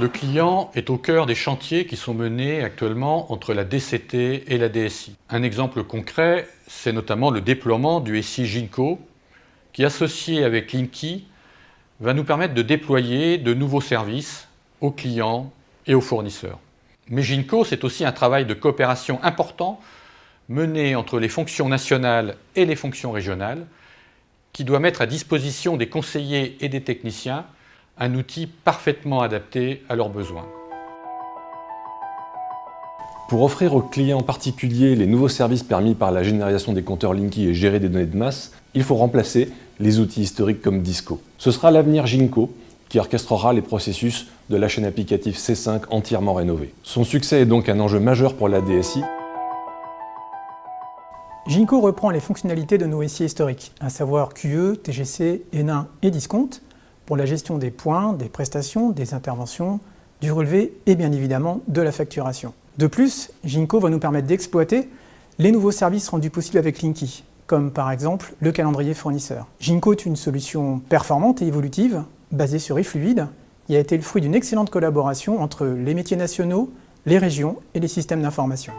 Le client est au cœur des chantiers qui sont menés actuellement entre la DCT et la DSI. Un exemple concret, c'est notamment le déploiement du SI Ginko, qui, associé avec Linky, va nous permettre de déployer de nouveaux services aux clients et aux fournisseurs. Mais Ginko, c'est aussi un travail de coopération important mené entre les fonctions nationales et les fonctions régionales, qui doit mettre à disposition des conseillers et des techniciens un outil parfaitement adapté à leurs besoins. Pour offrir aux clients particuliers les nouveaux services permis par la généralisation des compteurs Linky et gérer des données de masse, il faut remplacer les outils historiques comme Disco. Ce sera l'avenir Ginko qui orchestrera les processus de la chaîne applicative C5 entièrement rénovée. Son succès est donc un enjeu majeur pour la DSI. Ginko reprend les fonctionnalités de nos SI historiques, à savoir QE, TGC, ENA et Discount, pour la gestion des points, des prestations, des interventions, du relevé et bien évidemment de la facturation. De plus, Ginko va nous permettre d'exploiter les nouveaux services rendus possibles avec Linky, comme par exemple le calendrier fournisseur. Ginko est une solution performante et évolutive, basée sur eFluid, et a été le fruit d'une excellente collaboration entre les métiers nationaux, les régions et les systèmes d'information.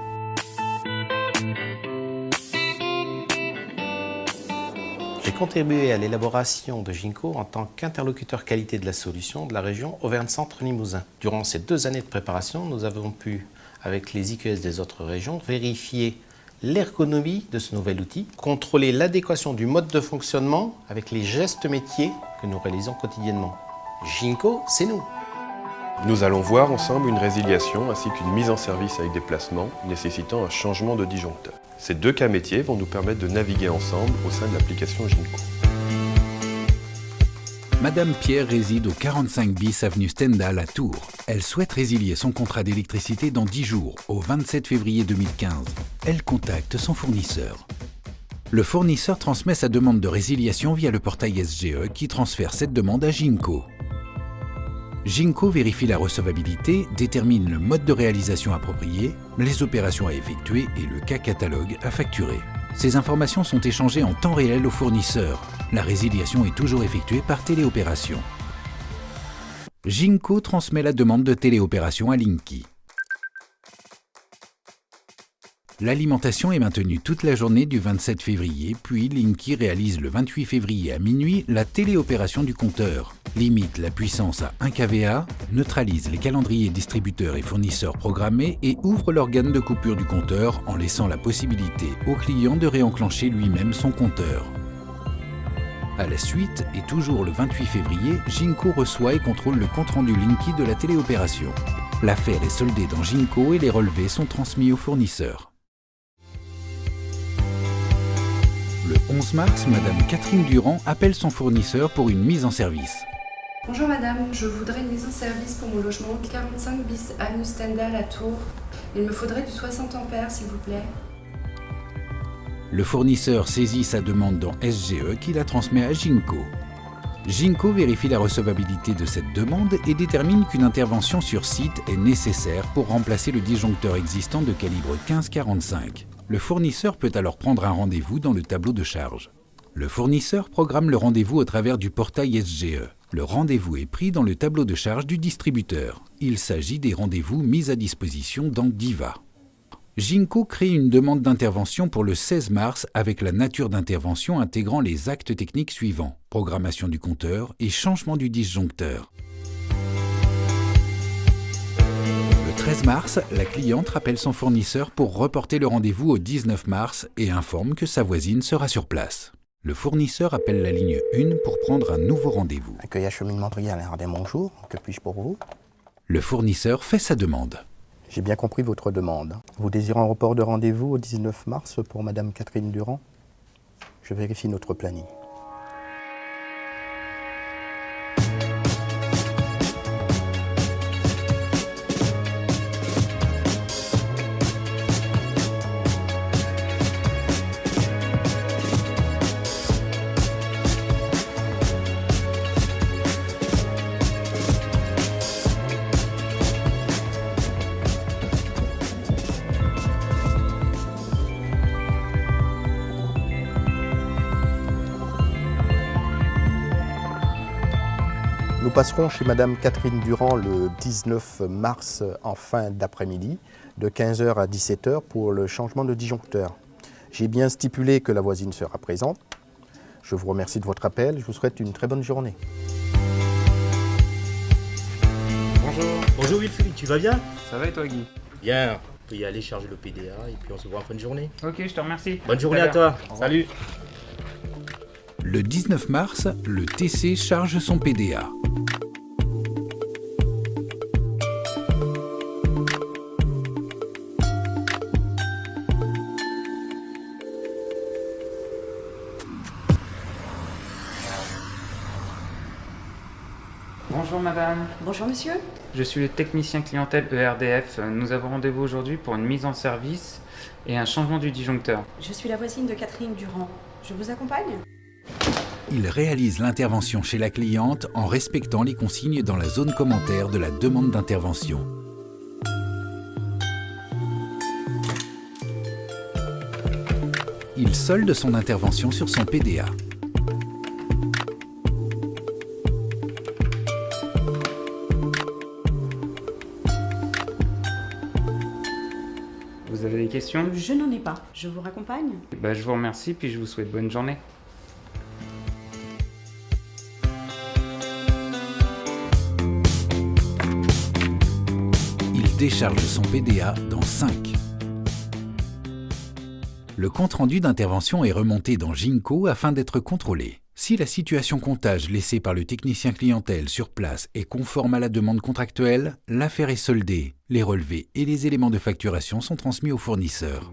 J'ai contribué à l'élaboration de Ginko en tant qu'interlocuteur qualité de la solution de la région Auvergne-Centre Limousin. Durant ces 2 années de préparation, nous avons pu, avec les IQS des autres régions, vérifier l'ergonomie de ce nouvel outil, contrôler l'adéquation du mode de fonctionnement avec les gestes métiers que nous réalisons quotidiennement. Ginko, c'est nous. Nous allons voir ensemble une résiliation ainsi qu'une mise en service avec des placements nécessitant un changement de disjoncteur. Ces 2 cas métiers vont nous permettre de naviguer ensemble au sein de l'application Ginko. Madame Pierre réside au 45 bis avenue Stendhal à Tours. Elle souhaite résilier son contrat d'électricité dans 10 jours, au 27 février 2015. Elle contacte son fournisseur. Le fournisseur transmet sa demande de résiliation via le portail SGE qui transfère cette demande à Ginko. Ginko vérifie la recevabilité, détermine le mode de réalisation approprié, les opérations à effectuer et le cas catalogue à facturer. Ces informations sont échangées en temps réel au fournisseur. La résiliation est toujours effectuée par téléopération. Ginko transmet la demande de téléopération à Linky. L'alimentation est maintenue toute la journée du 27 février, puis Linky réalise le 28 février à minuit la téléopération du compteur, limite la puissance à 1 kVA, neutralise les calendriers distributeurs et fournisseurs programmés et ouvre l'organe de coupure du compteur en laissant la possibilité au client de réenclencher lui-même son compteur. À la suite, et toujours le 28 février, Ginko reçoit et contrôle le compte-rendu Linky de la téléopération. L'affaire est soldée dans Ginko et les relevés sont transmis au fournisseur. Le 11 mars, Madame Catherine Durand appelle son fournisseur pour une mise en service. Bonjour madame, je voudrais une mise en service pour mon logement 45 bis avenue Stendhal à Tours. Il me faudrait du 60 ampères s'il vous plaît. Le fournisseur saisit sa demande dans SGE qui la transmet à Ginko. Ginko vérifie la recevabilité de cette demande et détermine qu'une intervention sur site est nécessaire pour remplacer le disjoncteur existant de calibre 15-45. Le fournisseur peut alors prendre un rendez-vous dans le tableau de charge. Le fournisseur programme le rendez-vous au travers du portail SGE. Le rendez-vous est pris dans le tableau de charge du distributeur. Il s'agit des rendez-vous mis à disposition dans Diva. Ginko crée une demande d'intervention pour le 16 mars avec la nature d'intervention intégrant les actes techniques suivants: programmation du compteur et changement du disjoncteur. Le 13 mars, la cliente rappelle son fournisseur pour reporter le rendez-vous au 19 mars et informe que sa voisine sera sur place. Le fournisseur appelle la ligne 1 pour prendre un nouveau rendez-vous. Accueil acheminement trial, bonjour, que puis-je pour vous? Le fournisseur fait sa demande. J'ai bien compris votre demande. Vous désirez un report de rendez-vous au 19 mars pour Madame Catherine Durand? Je vérifie notre planning. Nous passerons chez Madame Catherine Durand le 19 mars en fin d'après-midi, de 15h à 17h pour le changement de disjoncteur. J'ai bien stipulé que la voisine sera présente. Je vous remercie de votre appel, je vous souhaite une très bonne journée. Bonjour. Bonjour Wilfried, tu vas bien? Ça va et toi Guy? Bien, on peut y aller charger le PDA et puis on se voit en fin de journée. Ok, je te remercie. Bonne journée à toi, salut. Le 19 mars, le TC charge son PDA. Bonjour madame. Bonjour monsieur. Je suis le technicien clientèle ERDF. Nous avons rendez-vous aujourd'hui pour une mise en service et un changement du disjoncteur. Je suis la voisine de Catherine Durand. Je vous accompagne? Il réalise l'intervention chez la cliente en respectant les consignes dans la zone commentaire de la demande d'intervention. Il solde son intervention sur son PDA. Vous avez des questions? Je n'en ai pas. Je vous raccompagne? Je vous remercie puis je vous souhaite bonne journée. Il décharge son PDA dans 5. Le compte-rendu d'intervention est remonté dans Ginko afin d'être contrôlé. Si la situation comptage laissée par le technicien clientèle sur place est conforme à la demande contractuelle, l'affaire est soldée, les relevés et les éléments de facturation sont transmis au fournisseur.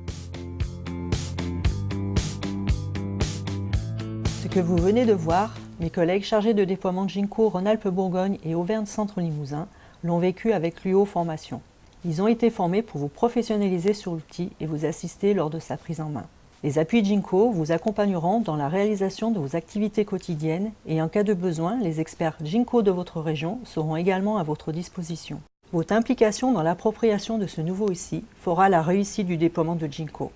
Ce que vous venez de voir, mes collègues chargés de déploiement de Ginko Rhône-Alpes-Bourgogne et Auvergne Centre Limousin l'ont vécu avec l'UO Formation. Ils ont été formés pour vous professionnaliser sur l'outil et vous assister lors de sa prise en main. Les appuis Ginko vous accompagneront dans la réalisation de vos activités quotidiennes et en cas de besoin, les experts Ginko de votre région seront également à votre disposition. Votre implication dans l'appropriation de ce nouveau outil fera la réussite du déploiement de Ginko.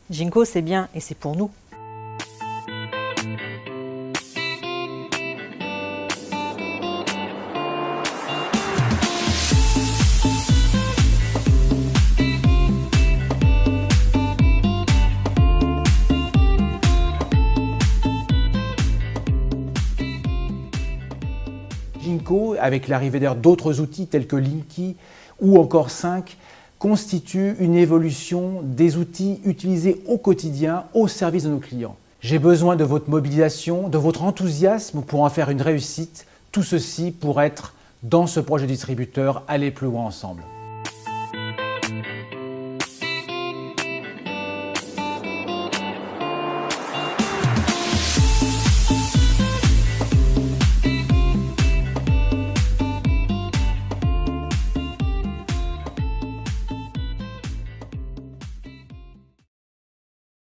Ginko, c'est bien et c'est pour nous. Ginko, avec l'arrivée d'autres outils tels que Linky ou encore Sync, constitue une évolution des outils utilisés au quotidien au service de nos clients. J'ai besoin de votre mobilisation, de votre enthousiasme pour en faire une réussite, tout ceci pour être, dans ce projet distributeur, aller plus loin ensemble.